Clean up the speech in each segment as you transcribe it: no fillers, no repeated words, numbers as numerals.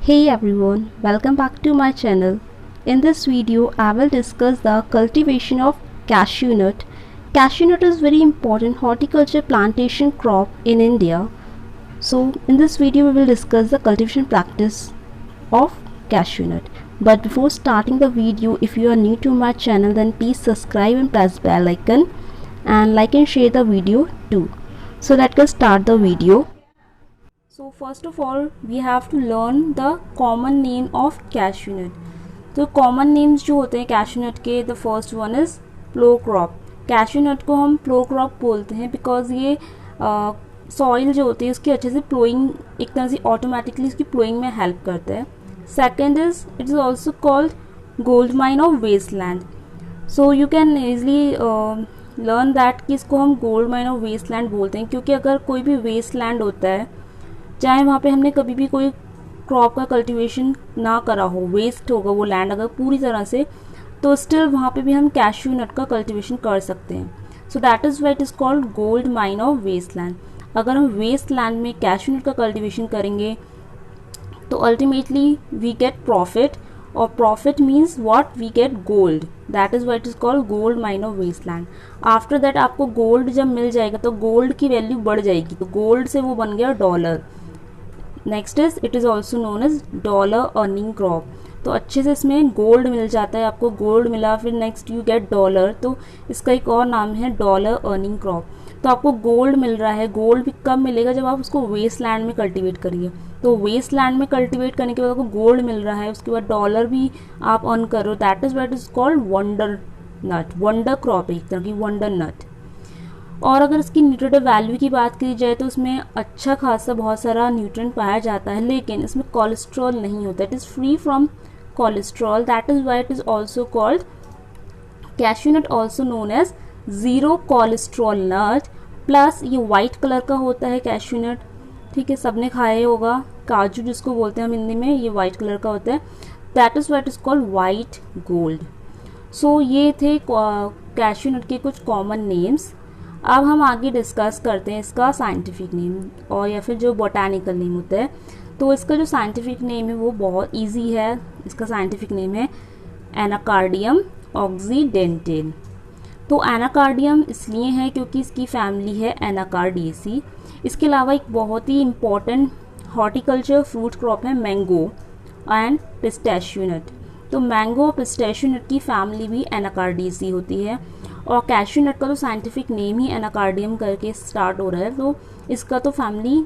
Hey everyone, welcome back to my channel. In this video, I will discuss the cultivation of cashew nut. Cashew nut is very important horticulture plantation crop in India. So in this video, we will discuss the cultivation practice of cashew nut. But before starting the video, if you are new to my channel, then please subscribe and press bell icon and like and share the video too. So let's start the video. So first of all we have to learn the common name of cashew nut. तो common names जो होते हैं cashew nut के, the first one is plough crop. Cashew nut को हम प्लो crop बोलते हैं because ये सॉइल जो होती है उसकी अच्छे से प्लोइंग, एक तरह से ऑटोमेटिकली उसकी प्लोइंग में हेल्प करता है. Second is it is also called gold mine of waste land. So you can easily learn that कि इसको हम gold mine of waste land बोलते हैं क्योंकि अगर कोई भी वेस्ट लैंड होता है, चाहे वहाँ पे हमने कभी भी कोई क्रॉप का कल्टीवेशन ना करा हो, वेस्ट होगा वो लैंड अगर पूरी तरह से, तो स्टिल वहाँ पे भी हम कैशू नट का कल्टीवेशन कर सकते हैं. So that is why it is called gold mine of waste land. अगर हम वेस्ट लैंड में कैशू नट का कल्टीवेशन करेंगे तो अल्टीमेटली वी गेट प्रॉफिट, और profit means what, we get gold. That is why it is called gold mine of waste land. After that आपको gold जब मिल जाएगा तो गोल्ड की वैल्यू बढ़ जाएगी, तो गोल्ड से वो बन गया dollar. Next is it is also known as dollar earning crop. तो अच्छे से इसमें गोल्ड मिल जाता है, आपको गोल्ड मिला, फिर नेक्स्ट यू गेट डॉलर, तो इसका एक और नाम है डॉलर अर्निंग क्रॉप. तो आपको गोल्ड मिल रहा है. गोल्ड भी कब मिलेगा, जब आप उसको वेस्ट लैंड में कल्टीवेट करिए. तो वेस्ट लैंड में कल्टीवेट करने के बाद आपको गोल्ड मिल रहा है, उसके बाद डॉलर भी आप अर्न करो. That is what is called wonder nut. Wonder crop है एक तरह की, वंडर नट. और अगर इसकी न्यूट्रिटिव वैल्यू की बात की जाए तो इसमें अच्छा खासा बहुत सारा न्यूट्रिएंट पाया जाता है, लेकिन इसमें कोलेस्ट्रॉल नहीं होता. It is free from cholesterol. That is why it is also called cashew nut, also known as zero cholesterol nut. Plus ये वाइट कलर का होता है कैशू नट. ठीक है, सबने खाया होगा. काजू जिसको बोलते हैं हम हिंदी में, ये वाइट कलर का होता है. That is what is called white gold. So ये थे कैशू नट के कुछ कॉमन नेम्स. अब हम आगे डिस्कस करते हैं इसका साइंटिफिक नेम और या फिर जो बोटानिकल नेम होता है. तो इसका जो साइंटिफिक नेम है वो बहुत इजी है. इसका साइंटिफिक नेम है एनाकार्डियम ऑक्सीडेंटल. तो एनाकार्डियम इसलिए है क्योंकि इसकी फैमिली है एनाकार्डियेसी. इसके अलावा एक बहुत ही इम्पॉर्टेंट हॉर्टिकल्चर फ्रूट क्रॉप है मैंगो एंड पिस्टैशियो नट. तो मैंगो और पिस्टैशियो नट की फैमिली भी एनाकार्डियेसी होती है. और कैशू नट का तो साइंटिफिक नेम ही एनाकार्डियम करके स्टार्ट हो रहा है, तो इसका तो फैमिली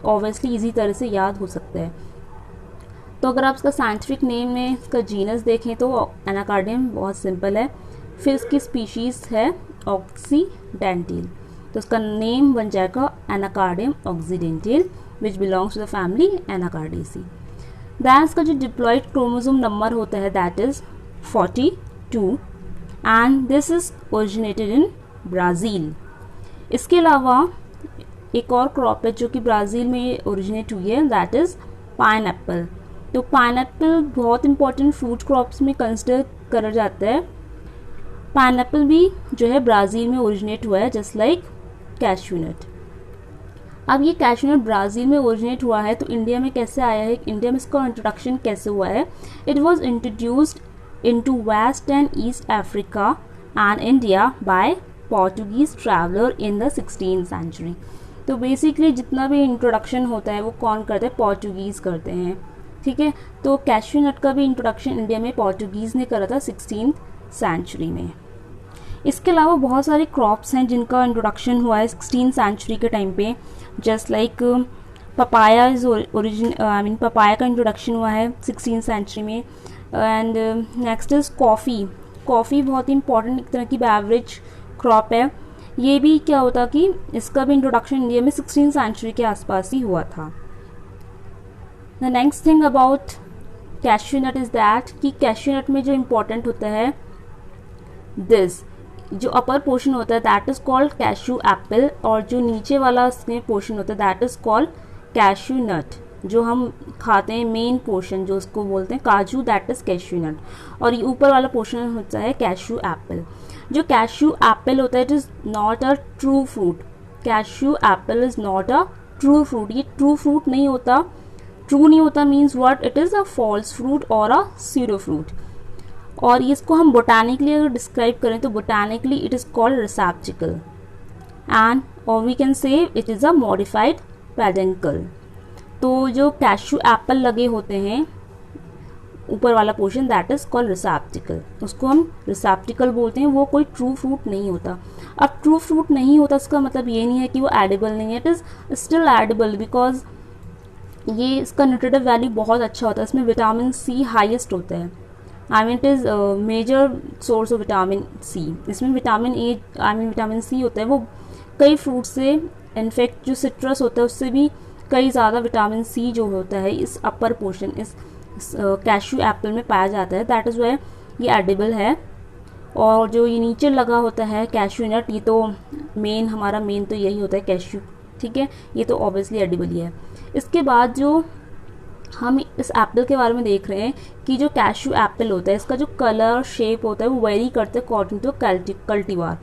ऑब्वियसली इजी तरह से याद हो सकता है. तो अगर आप इसका साइंटिफिक नेम में इसका जीनस देखें तो एनाकार्डियम बहुत सिंपल है. फिर इसकी स्पीशीज़ है ऑक्सीडेंटल, तो इसका नेम बन जाएगा anacardium occidental which belongs to the family anacardiaceae. Then इसका जो डिप्लॉयड क्रोमोसोम नंबर होता है that is 42 and this is originated in Brazil. इसके अलावा एक और क्रॉप है जो कि ब्राज़ील में ओरिजिनेट हुई है, दैट इज़ पाइनएप्पल. तो पाइनएप्पल बहुत इंपॉर्टेंट फ्रूट क्रॉप्स में कंसिडर करा जाता है. पाइनएप्पल भी जो है ब्राज़ील में ओरिजिनेट हुआ है जस्ट लाइक कैशू नट. अब ये कैशू नट ब्राज़ील में ओरिजिनेट हुआ है तो इंडिया में कैसे आया है, इंडिया में इसका इंट्रोडक्शन कैसे हुआ है. It was introduced into West and East Africa and India by Portuguese traveler in the 16th century. तो बेसिकली जितना भी इंट्रोडक्शन होता है वो कौन करते हैं, पोर्टुगीज़ करते हैं. ठीक है, तो कैशू नट का भी इंट्रोडक्शन इंडिया में पोर्टुगीज़ ने करा था 16th सेंचुरी में. इसके अलावा बहुत सारे क्रॉप्स हैं जिनका इंट्रोडक्शन हुआ है 16th सेंचुरी के टाइम पे. Just like papaya is papaya का इंट्रोडक्शन हुआ है 16th सेंचुरी में. And next is coffee. Coffee बहुत ही इंपॉर्टेंट एक तरह की बेवरेज क्रॉप है. ये भी क्या होता कि इसका भी इंट्रोडक्शन इंडिया में 16th सेंचुरी के आसपास ही हुआ था. The next thing about cashew nut is that कि कैशू नट में जो इम्पोर्टेंट होता है दिस, जो अपर पोर्शन होता है that is called cashew Apple, और जो नीचे वाला उसमें पोर्शन होता है दैट इज़ कॉल्ड कैशू नट. जो हम खाते हैं मेन पोर्शन जो उसको बोलते हैं काजू, दैट इज़ कैशू नट. और ये ऊपर वाला पोर्शन होता है कैशू एप्पल. जो कैशू एप्पल होता है it is not a true fruit. Cashew apple is not a true fruit. ये ट्रू फ्रूट नहीं होता. ट्रू नहीं होता means what, it is a false fruit और अ सीरो फ्रूट। और इसको हम बोटानिकली अगर डिस्क्राइब करें तो botanically it is called receptacle and और we can say it is a modified peduncle. तो जो कैशू एप्पल लगे होते हैं ऊपर वाला portion that is called receptacle, उसको हम रिसेप्टिकल बोलते हैं। वो कोई ट्रू फ्रूट नहीं होता। अब ट्रू फ्रूट नहीं होता इसका मतलब ये नहीं है कि वो एडिबल नहीं है, it is still edible because ये इसका न्यूट्रिटिव वैल्यू बहुत अच्छा होता है। इसमें विटामिन सी हाईएस्ट होता है, I mean it is major source of vitamin C. इसमें vitamin A I mean vitamin C होता है, वो कई फ्रूट से इनफैक्ट जो सिट्रस होता है उससे भी कई ज़्यादा विटामिन सी जो होता है इस अपर पोर्शन इस कैशू एप्पल में पाया जाता है। दैट इज़ वाई ये एडिबल है। और जो ये नीचे लगा होता है कैशू नट, ये तो हमारा मेन तो यही होता है कैशू, ठीक है, ये तो ऑब्वियसली एडिबल ही है। इसके बाद जो हम इस एप्पल के बारे में देख रहे हैं कि जो कैशू एप्पल होता है इसका जो कलर और शेप होता है वो वेरी करते हैं according to cultivar.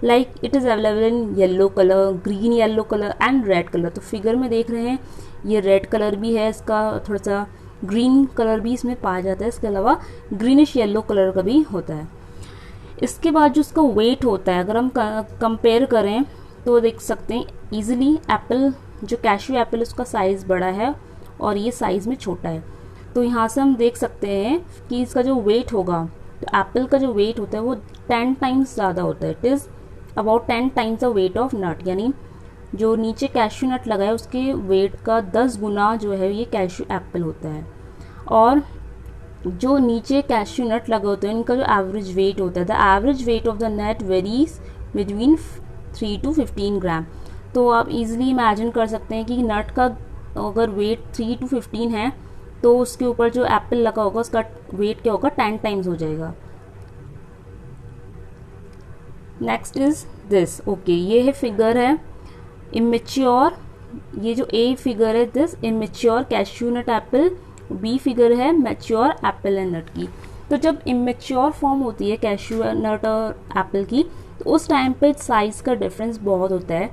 Like it is available in yellow colour, green yellow colour and red colour. तो फिगर में देख रहे हैं ये रेड कलर भी है, इसका थोड़ा सा ग्रीन कलर भी इसमें पाया जाता है, इसके अलावा ग्रीनिश येलो कलर का भी होता है। इसके बाद जो इसका वेट होता है अगर हम कंपेयर करें तो देख सकते हैं ईजिली एप्पल जो कैशू एप्पल उसका साइज़ बड़ा है और ये साइज़ में छोटा है। तो यहाँ से हम देख सकते हैं कि इसका जो वेट होगा, तो एप्पल का जो वेट होता है वो 10 टाइम्स ज़्यादा होता है। It is about 10 times the weight of nut, यानी जो नीचे कैशू नट लगा है उसके वेट का 10 गुना जो है ये कैशू एप्पल होता है। और जो नीचे कैशू नट लगे होते हैं इनका जो एवरेज वेट होता है, the average weight of the nut varies between 3 to 15 gram. तो आप इजीली इमेजिन कर सकते हैं कि नट का अगर वेट 3 to 15 है तो उसके ऊपर जो एप्पल लगा होगा उसका वेट क्या होगा, 10 टाइम्स हो जाएगा। नेक्स्ट इज दिस, ओके, ये है फिगर है इमेच्योर, ये जो ए फिगर है this immature cashew nut apple, B figure है मैच्योर एप्पल एंड नट की। तो जब इमेच्योर फॉर्म होती है कैशू नट और एप्पल की तो उस टाइम पे साइज का डिफरेंस बहुत होता है।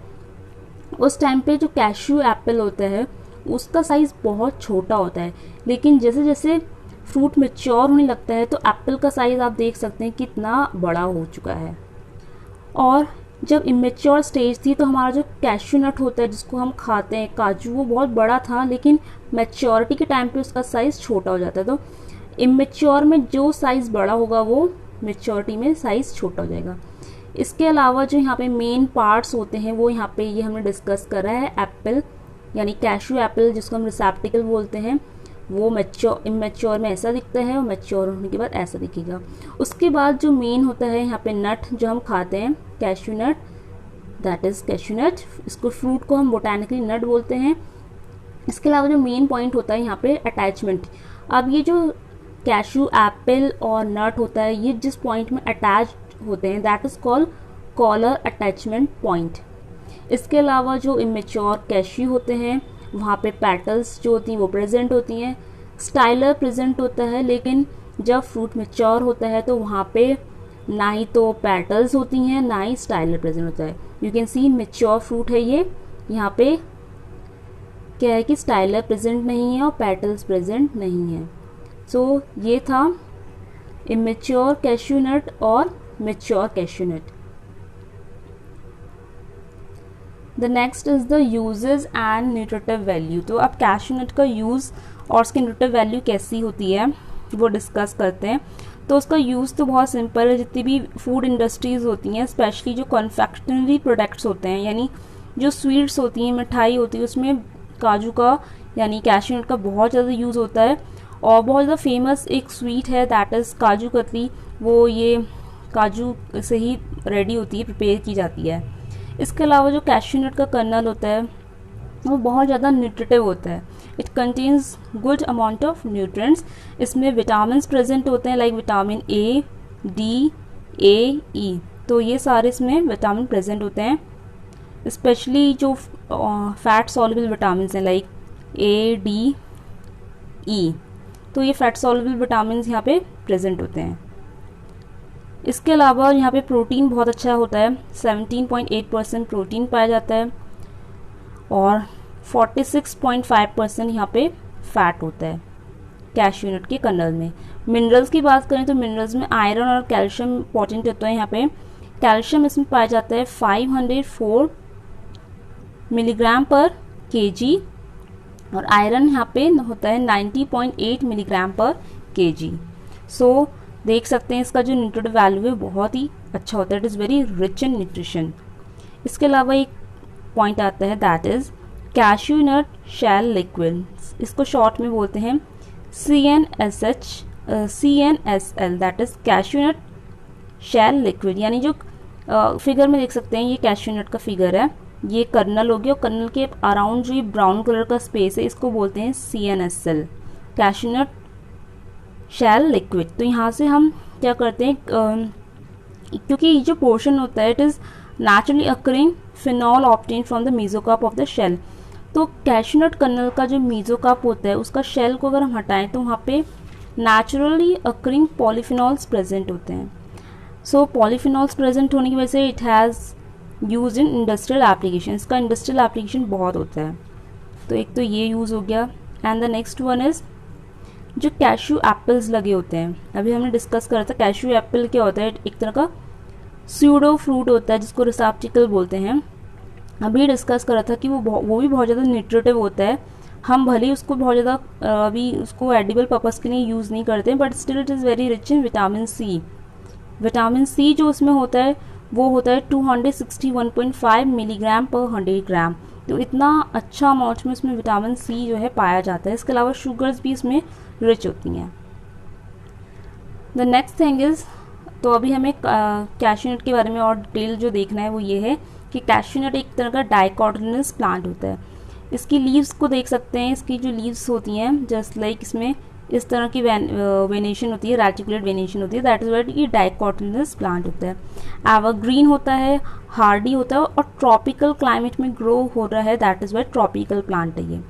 उस टाइम पे जो कैशू एप्पल होता है उसका साइज बहुत छोटा होता है, लेकिन जैसे जैसे फ्रूट मैच्योर होने लगता है तो एप्पल का साइज आप देख सकते हैं कितना बड़ा हो चुका है। और जब इमेच्योर स्टेज थी तो हमारा जो कैशू नट होता है जिसको हम खाते हैं काजू, वो बहुत बड़ा था, लेकिन मैच्योरिटी के टाइम पे उसका साइज़ छोटा हो जाता है। तो इमेच्योर में जो साइज़ बड़ा होगा वो मैच्योरिटी में साइज़ छोटा हो जाएगा। इसके अलावा जो यहाँ पे मेन पार्ट्स होते हैं वो यहाँ पे ये हमने डिस्कस करा है। एप्पल यानी कैशू एप्पल जिसको हम रिसेप्टिकल बोलते हैं वो इमेच्योर में ऐसा दिखता है और मैच्योर होने के बाद ऐसा दिखेगा। उसके बाद जो मेन होता है यहाँ पे नट जो हम खाते हैं cashew nut, that is cashew nut, इसको फ्रूट को हम बोटानिकली नट बोलते हैं। इसके अलावा जो मेन पॉइंट होता है यहाँ पे अटैचमेंट। अब ये जो कैशू एप्पल और नट होता है ये जिस पॉइंट में अटैच होते हैं that is called collar attachment point. इसके अलावा जो इमेच्योर कैशू होते हैं वहाँ पे पेटल्स जो होती हैं वो प्रेजेंट होती हैं, स्टाइलर प्रेजेंट होता है, लेकिन जब फ्रूट मैच्योर होता है तो वहाँ पे ना ही तो पेटल्स होती हैं ना ही स्टाइलर प्रेजेंट होता है। You can see mature fruit है ये, यहाँ पे क्या है कि स्टाइलर प्रेजेंट नहीं है और पेटल्स प्रेजेंट नहीं है। सो ये था इमेच्योर कैशू नट और mature cashew nut. The next is the uses and nutritive value. तो अब कैशू नट का यूज़ और उसकी न्यूट्रिटिव वैल्यू कैसी होती है वो डिस्कस करते हैं। तो उसका यूज़ तो बहुत सिंपल है। जितनी भी फूड इंडस्ट्रीज़ होती हैं स्पेशली जो कॉन्फेक्शनरी प्रोडक्ट्स होते हैं यानी जो स्वीट्स होती हैं मिठाई होती है उसमें काजू का यानी कैशू नट का बहुत ज़्यादा यूज़ होता है। और बहुत ज़्यादा फेमस एक स्वीट है दैट इज़ काजू कतली, वो ये काजू से ही रेडी होती है, प्रिपेयर की जाती है। इसके अलावा जो कैशू नट का कर्नल होता है वो बहुत ज़्यादा न्यूट्रिटिव होता है। It contains good amount of nutrients. इसमें विटामिन प्रेजेंट होते हैं लाइक विटामिन ए, डी, ए, ई। तो ये सारे इसमें विटामिन प्रेजेंट होते हैं, स्पेशली जो फैट सॉल्युबल विटामिन हैं लाइक ए, डी, ई। तो ये फैट सॉल्युबल विटामिन यहाँ पे प्रेजेंट होते हैं। इसके अलावा यहाँ पे प्रोटीन बहुत अच्छा होता है, 17.8% प्रोटीन पाया जाता है और 46.5% यहाँ पे फैट होता है कैश्यू नट के कर्नल में। मिनरल्स की बात करें तो मिनरल्स में आयरन और कैल्शियम इंपॉर्टेंट होता है। यहाँ पे कैल्शियम इसमें पाया जाता है 504 मिलीग्राम पर केजी और आयरन यहाँ पे होता है 90.8 मिलीग्राम पर केजी। सो देख सकते हैं इसका जो न्यूट्रिटिव वैल्यू है बहुत ही अच्छा होता है, it is very rich in nutrition. इसके अलावा एक पॉइंट आता है that is cashew nut shell liquid, इसको शॉर्ट में बोलते हैं CNSL, that is cashew nut shell liquid. यानी जो फिगर में देख सकते हैं ये कैश्यू नट का फिगर है, ये कर्नल हो गया और कर्नल के अराउंड जो ये ब्राउन कलर का स्पेस है इसको बोलते हैं CNSL, cashew nut shell liquid. तो यहाँ से हम क्या करते हैं, क्योंकि ये जो पोर्शन होता है it is naturally occurring phenol obtain from the mesocarp of the shell. तो कैश्यू नट कर्नल का जो मेसोकार्प होता है उसका शेल को अगर हम हटाएं तो वहाँ पे नेचुरली अकरिंग पॉलीफिनॉल्स प्रेजेंट होते हैं। सो पॉलीफिनॉल्स प्रेजेंट होने की वजह से it has use in industrial application, इसका इंडस्ट्रियल एप्लीकेशन बहुत होता है। तो एक तो ये यूज़ हो गया and the next one is जो कैश्यू एप्पल्स लगे होते हैं, अभी हमने डिस्कस करा था कैश्यू एप्पल क्या होता है, एक तरह का स्यूडो फ्रूट होता है जिसको रिसेप्टिकल बोलते हैं। अभी डिस्कस करा था कि वो भी बहुत ज़्यादा न्यूट्रिटिव होता है। हम भले ही उसको बहुत ज़्यादा अभी उसको एडिबल पर्पज़ के लिए यूज़ नहीं करते but still it is very rich in vitamin C. Vitamin C जो उसमें होता है वो होता है 261.5 मिलीग्राम पर 100 ग्राम। तो इतना अच्छा अमाउंट में उसमें विटामिन सी जो है पाया जाता है। इसके अलावा शुगर्स भी इसमें रिच होती हैं। द नेक्स्ट थिंग इज़, तो अभी हमें कैश्यू नट के बारे में और डिटेल जो देखना है वो ये है कि कैश्यू नट एक तरह का डाइकोटिलेडोनस प्लांट होता है। इसकी लीव्स को देख सकते हैं, इसकी जो लीव्स होती हैं जस्ट लाइक इसमें इस तरह की वेनेशन होती है, रेटिकुलेट वेनेशन होती है, दैट इज व्हाट ये डाइकोटिलेडोनस प्लांट होता है। एवरग्रीन होता है, हार्डी होता है और ट्रॉपिकल क्लाइमेट में ग्रो हो रहा है, that is what tropical plant है ये।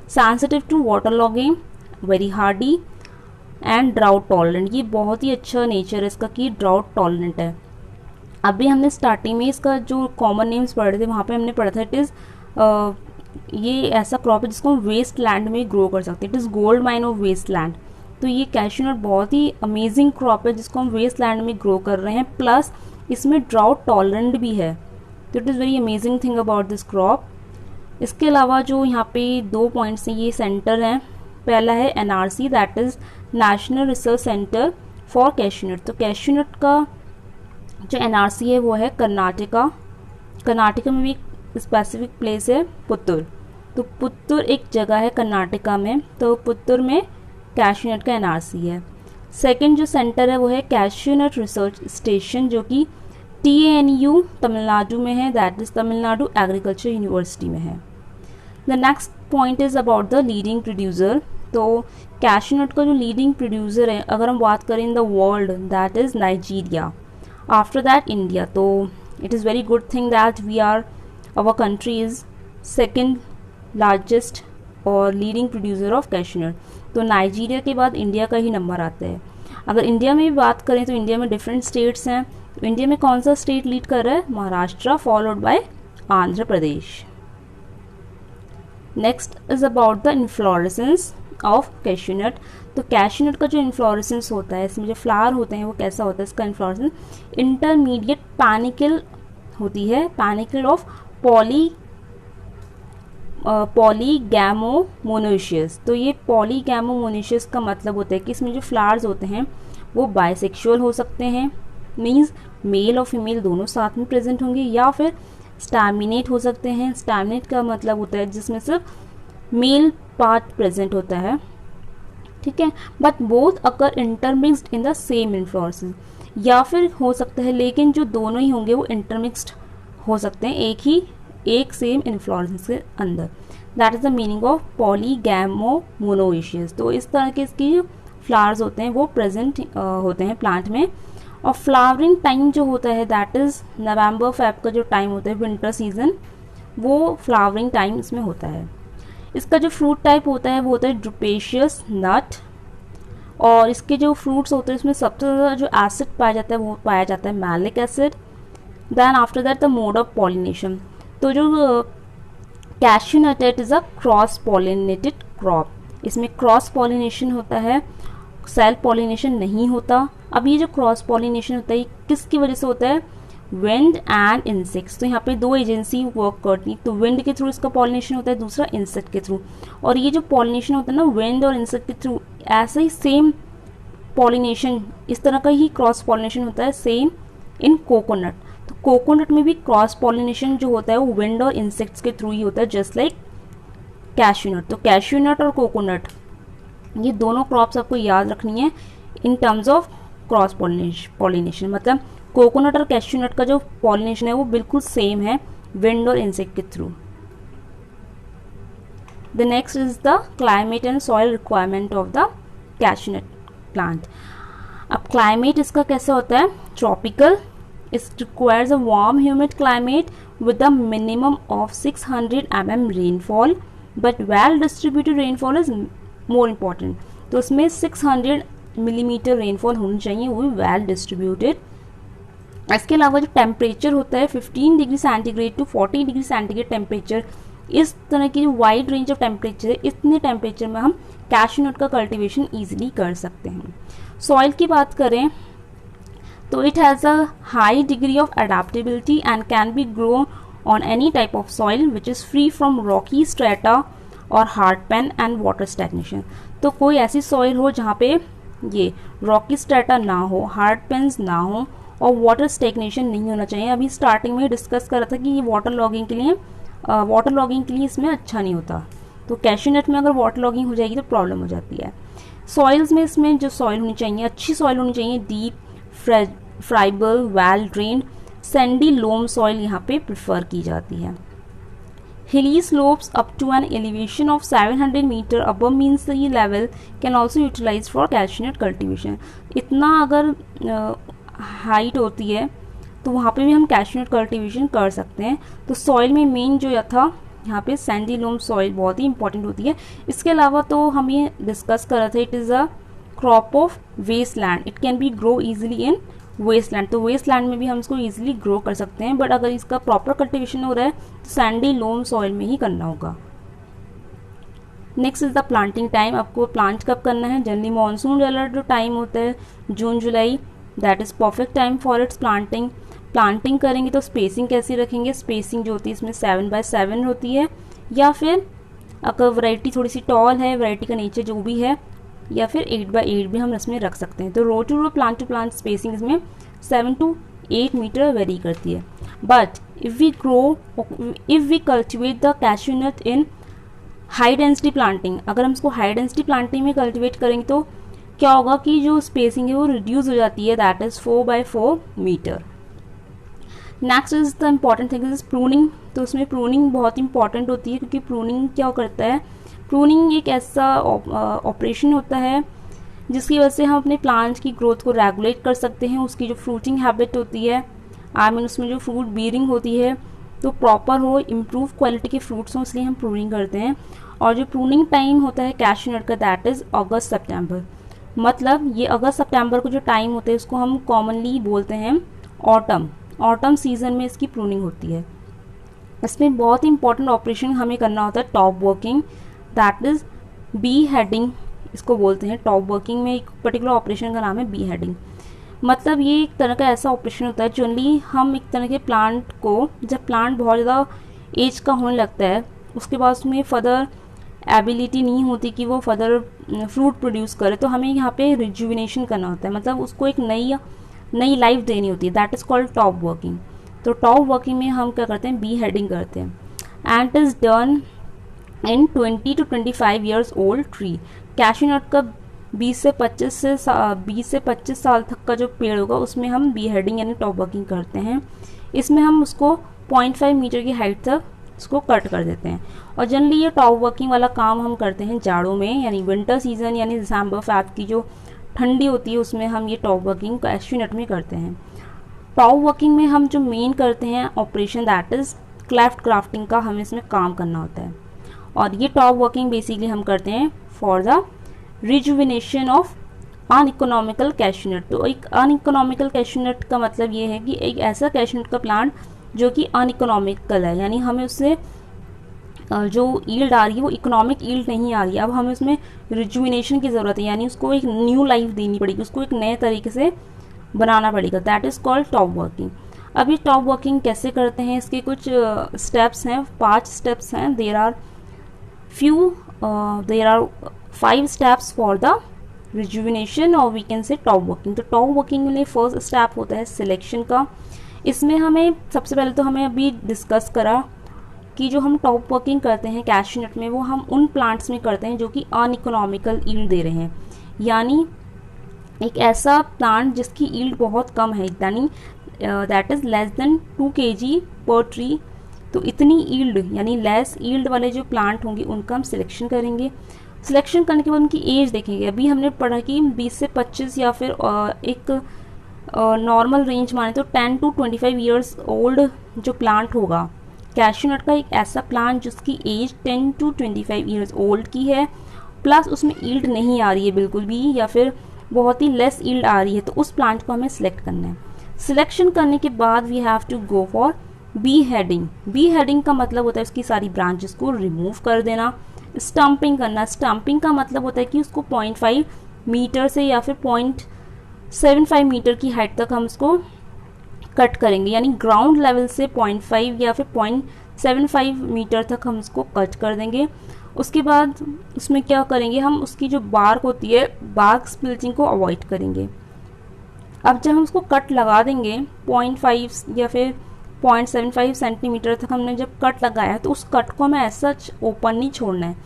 Sensitive to water logging, very hardy and drought tolerant, ये बहुत ही अच्छा नेचर है इसका कि ड्राउट टॉलरेंट है। अभी हमने स्टार्टिंग में इसका जो कॉमन नेम्स पढ़ रहे थे वहाँ पे हमने पढ़ा था इट इज़ ये ऐसा क्रॉप है जिसको हम वेस्ट लैंड में ग्रो कर सकते हैं, it is gold mine of waste land. तो ये कैश्यू नट बहुत ही अमेजिंग क्रॉप है जिसको हम वेस्ट लैंड में ग्रो कर रहे हैं, प्लस इसमें ड्राउट टॉलरेंट भी है। तो it is very amazing thing about this crop. इसके अलावा जो यहाँ पे 2 पॉइंट्स हैं ये सेंटर हैं। पहला है NRC, that is national research centre for cashew nut. तो कैश्यू नट का जो NRC है वो है कर्नाटका में भी एक स्पेसिफिक प्लेस है पुत्तूर। तो पुत्तूर एक जगह है कर्नाटका में, तो पुत्तूर में कैश्यू नट का NRC है। सेकंड जो सेंटर है वो है कैश्यू नट रिसर्च स्टेशन जो कि TANU तमिलनाडु में है, that is Tamil Nadu agriculture university में है। The next point is about the leading producer. तो कैश्यू नट का जो लीडिंग प्रोड्यूसर है अगर हम बात करें in the world that is Nigeria, after that India. तो it is very good thing that we are our country is second largest और leading producer of cashew nut. तो नाइजीरिया के बाद इंडिया का ही नंबर आता है। अगर इंडिया में भी बात करें तो इंडिया में डिफरेंट स्टेट्स हैं। तो इंडिया में कौन सा स्टेट लीड कर रहा है? Maharashtra, followed by Andhra Pradesh. Next is about the inflorescence of cashew nut. तो कैश्यू नट का जो इन्फ्लोरेसेंस होता है, इसमें जो फ्लावर होते हैं वो कैसा होता है? इसका इन्फ्लोरेसेंस इंटरमीडिएट पैनिकल होती है, पैनिकल ऑफ पॉलीगैमोमोनेशियस। तो ये पॉलीगैमोमोनेशियस का मतलब होता है कि इसमें जो फ्लावर्स होते हैं वो बाइसेक्सुअल हो सकते हैं, मीन्स मेल और फीमेल दोनों साथ में प्रेजेंट होंगे, या फिर स्टैमिनेट हो सकते हैं। स्टैमिनेट का मतलब होता है जिसमें सिर्फ मेल पार्ट प्रेजेंट होता है, ठीक है। But both occur intermixed in the same inflorescence, या फिर हो सकता है लेकिन जो दोनों ही होंगे वो इंटरमिक्स्ड हो सकते हैं एक सेम इन्फ्लोरेसेंस के अंदर। That is the meaning of polygamomonoecious. तो इस तरह के इसकी जो फ्लावर्स होते हैं वो प्रेजेंट होते हैं प्लांट में। और फ्लावरिंग टाइम जो होता है दैट इज नवंबर फेब का जो टाइम होता है विंटर सीजन, वो फ्लावरिंग टाइम इसमें होता है। इसका जो फ्रूट टाइप होता है वो होता है ड्रूपेशियस नट, और इसके जो फ्रूट्स होते हैं इसमें सबसे ज़्यादा जो एसिड पाया जाता है वो पाया जाता है malic acid. Then after that the mode of pollination. तो जो cashew nut it is a cross pollinated crop. इसमें क्रॉस पॉलिनेशन होता है, सेल्फ पॉलिनेशन नहीं होता। अब ये जो क्रॉस पॉलिनेशन होता है किसकी वजह से होता है, विंड एंड इंसेक्ट्स। तो यहाँ पे दो एजेंसी वर्क करती है, तो विंड के थ्रू इसका पॉलिनेशन होता है, दूसरा इंसेक्ट के थ्रू। और ये जो पॉलिनेशन होता है ना विंड और इंसेक्ट के थ्रू, ऐसा ही सेम पॉलिनेशन, इस तरह का ही क्रॉस पॉलिनेशन होता है सेम इन कोकोनट। तो कोकोनट में भी क्रॉस पॉलिनेशन जो होता है वो विंड और इंसेक्ट्स के थ्रू ही होता है, जस्ट लाइक कैश्यूनट। तो कैश्यूनट और कोकोनट ये दोनों क्रॉप्स आपको याद रखनी है in terms of cross pollination. मतलब कोकोनट और कैश्यूनट का जो पॉलिनेशन है वो बिल्कुल सेम है विंड और इंसेक्ट के through. The next is the climate and soil requirement of the cashew nut plant. अब क्लाइमेट इसका कैसे होता है, tropical. It requires a warm humid climate with a minimum of 600 mm rainfall, but well distributed rainfall is more important. तो उसमें 600 millimetre rainfall होनी चाहिए, वो भी वेल डिस्ट्रीब्यूटेड। इसके अलावा जो टेम्परेचर होता है 15 degree centigrade to 40 degree centigrade temperature, इस तरह की जो वाइड रेंज ऑफ टेम्परेचर है, इतने टेम्परेचर में हम कैश्यूनट का कल्टीवेशन ईजिली कर सकते हैं। सॉइल की बात करें तो it has a high degree of adaptability and can be grown on any type of soil which is free from rocky strata और hard pan and water stagnation. तो कोई ऐसी सॉइल हो जहाँ पे ये रॉकी स्ट्रेटा ना हो, हार्ड पेन्स ना हो और वाटर स्टैग्नेशन नहीं होना चाहिए। अभी स्टार्टिंग में डिस्कस कर रहा था कि ये वाटर लॉगिंग के लिए इसमें अच्छा नहीं होता। तो कैश्यूनट में अगर वाटर लॉगिंग हो जाएगी तो प्रॉब्लम हो जाती है। सॉइल्स में इसमें जो सॉइल होनी चाहिए, अच्छी सॉइल होनी चाहिए, deep, friable, well drained, sandy loam soil यहाँ पे प्रेफर की जाती है। Hilly slopes up to an elevation of 700 meter above mean sea level can also utilized for cashew cultivation। इतना अगर हाइट होती है तो वहाँ पे भी हम कैश्यूनट कल्टीवेशन कर सकते हैं। तो सॉइल में मेन जो था यहाँ पे सैंडी लोम सॉइल बहुत ही इंपॉर्टेंट होती है। इसके अलावा तो हम ये डिस्कस कर रहे थे, it is a crop of waste land, it can be grow easily in waste land. तो वेस्ट लैंड में भी हम इसको ईजिली ग्रो कर सकते हैं, बट अगर इसका प्रॉपर कल्टिवेशन हो रहा है तो सैंडी लोम सॉइल में ही करना होगा। Next is the planting time. आपको प्लांट कब करना है, जनरली मानसून वाला जो टाइम होता है जून जुलाई, that is perfect time for its planting. Planting करेंगे तो स्पेसिंग कैसी रखेंगे, स्पेसिंग जो होती है इसमें 7x7 होती है, या फिर अगर वैरायटी थोड़ी सी टॉल है, वैरायटी का नेचर जो भी है, या फिर 8x8 भी हम इसमें रख सकते हैं। तो row to row, plant to plant spacing इसमें 7 to 8 मीटर वेरी करती है। But if we cultivate the cashew nut in high density planting, अगर हम इसको हाई डेंसिटी प्लांटिंग में कल्टिवेट करेंगे तो क्या होगा कि जो स्पेसिंग है वो रिड्यूस हो जाती है, that is 4x4 metre. Next is the important thing is pruning. तो उसमें प्रूनिंग बहुत इंपॉर्टेंट होती है, क्योंकि प्रूनिंग क्या करता है, प्रूनिंग एक ऐसा ऑपरेशन होता है जिसकी वजह से हम अपने प्लांट की ग्रोथ को रेगुलेट कर सकते हैं। उसकी जो फ्रूटिंग हैबिट होती है, आई मीन उसमें जो फ्रूट बीयरिंग होती है तो प्रॉपर हो, इम्प्रूव क्वालिटी के फ्रूट्स हों, इसलिए हम प्रूनिंग करते हैं। और जो प्रूनिंग टाइम होता है कैश्यूनट का, दैट इज़ अगस्त सितंबर। मतलब ये अगस्त सितंबर को जो टाइम होता है इसको हम कॉमनली बोलते हैं ऑटम। ऑटम सीजन में इसकी प्रूनिंग होती है। इसमें बहुत ही इंपॉर्टेंट ऑपरेशन हमें करना होता है top working, that is B heading इसको बोलते हैं। टॉप वर्किंग में एक पर्टिकुलर ऑपरेशन का नाम है बी हेडिंग। मतलब ये एक तरह का ऐसा ऑपरेशन होता है, जनरली हम एक तरह के प्लांट को, जब प्लांट बहुत ज़्यादा एज का होने लगता है उसके बाद उसमें फर्दर एबिलिटी नहीं होती कि वो फर्दर फ्रूट प्रोड्यूस करे, तो हमें यहाँ पे रिजुविनेशन करना होता है, मतलब उसको एक नई लाइफ देनी होती है, that is called top working. तो टॉप वर्किंग में हम क्या करते हैं, बी हेडिंग करते हैं। And is done in 20 to 25 years old tree. Cashew nut का 20 से 25 साल तक का जो पेड़ होगा उसमें हम बी हेडिंग यानी टॉप वर्किंग करते हैं। इसमें हम उसको 0.5 मीटर की हाइट तक उसको कट कर देते हैं। और जनरली ये टॉप वर्किंग वाला काम हम करते हैं जाड़ों में, यानी विंटर सीजन, यानी दिसंबर फैब की जो ठंडी होती है उसमें हम ये टॉप वर्किंग कैश्यूनट में करते हैं। टॉप वर्किंग में हम जो मेन करते हैं operation, that is cleft grafting का हमें इसमें काम करना होता है। और ये टॉप वर्किंग बेसिकली हम करते हैं for the rejuvenation of uneconomical cashew nut. तो एक अनइकोनॉमिकल कैश्यूनट का मतलब ये है कि एक ऐसा कैश्यूनट का प्लांट जो कि अनइकोनॉमिकल है, यानी हमें उससे जो ईल्ड आ रही है वो इकोनॉमिक ईल्ड नहीं आ रही है। अब हमें उसमें रिजुविनेशन की ज़रूरत है, यानी उसको एक न्यू लाइफ देनी पड़ेगी, उसको एक नए तरीके से बनाना पड़ेगा। That is called top working. अब ये टॉप वर्किंग कैसे करते हैं, इसके कुछ स्टेप्स हैं, 5 स्टेप्स हैं। There are 5 steps for the rejuvenation और we can say top working. तो टॉप वर्किंग में फर्स्ट स्टेप होता है सिलेक्शन का। इसमें हमें सबसे पहले तो हमें अभी डिस्कस करा कि जो हम टॉप वर्किंग करते हैं कैश्यू नट में, वो हम उन प्लांट्स में करते हैं जो कि अनइकोनॉमिकल ईल्ड दे रहे हैं, यानी एक ऐसा प्लांट जिसकी ईल्ड बहुत कम है, यानी that is less than 2 kg per tree. तो इतनी ईल्ड यानी लेस ईल्ड वाले जो प्लांट होंगे उनका हम सिलेक्शन करेंगे। सिलेक्शन करने के बाद उनकी एज देखेंगे। अभी हमने पढ़ा कि 20 से 25 या फिर एक नॉर्मल रेंज माने तो 10 to 25 ईयर्स ओल्ड जो प्लांट होगा कैश्यू नट का, एक ऐसा प्लांट जिसकी एज 10 to 25 ईयर्स ओल्ड की है, प्लस उसमें ईल्ड नहीं आ रही है बिल्कुल भी, या फिर बहुत ही लेस ईल्ड आ रही है, तो उस प्लांट को हमें सिलेक्ट करना है। सिलेक्शन करने के बाद we have to go for B heading. B heading का मतलब होता है उसकी सारी ब्रांचेस को रिमूव कर देना। स्टम्पिंग करना, स्टम्पिंग का मतलब होता है कि उसको 0.5 मीटर से या फिर 0.75 मीटर की हाइट तक हम उसको कट करेंगे, यानी ग्राउंड लेवल से 0.5 या फिर 0.75 मीटर तक हम उसको कट कर देंगे। उसके बाद उसमें क्या करेंगे, हम उसकी जो बार्क होती है, बार्क स्प्लिटिंग को अवॉइड करेंगे। अब जब हम उसको कट लगा देंगे 0.5 या फिर 0.75 सेंटीमीटर तक हमने जब कट लगाया, तो उस कट को हमें ऐसा ओपन नहीं छोड़ना है।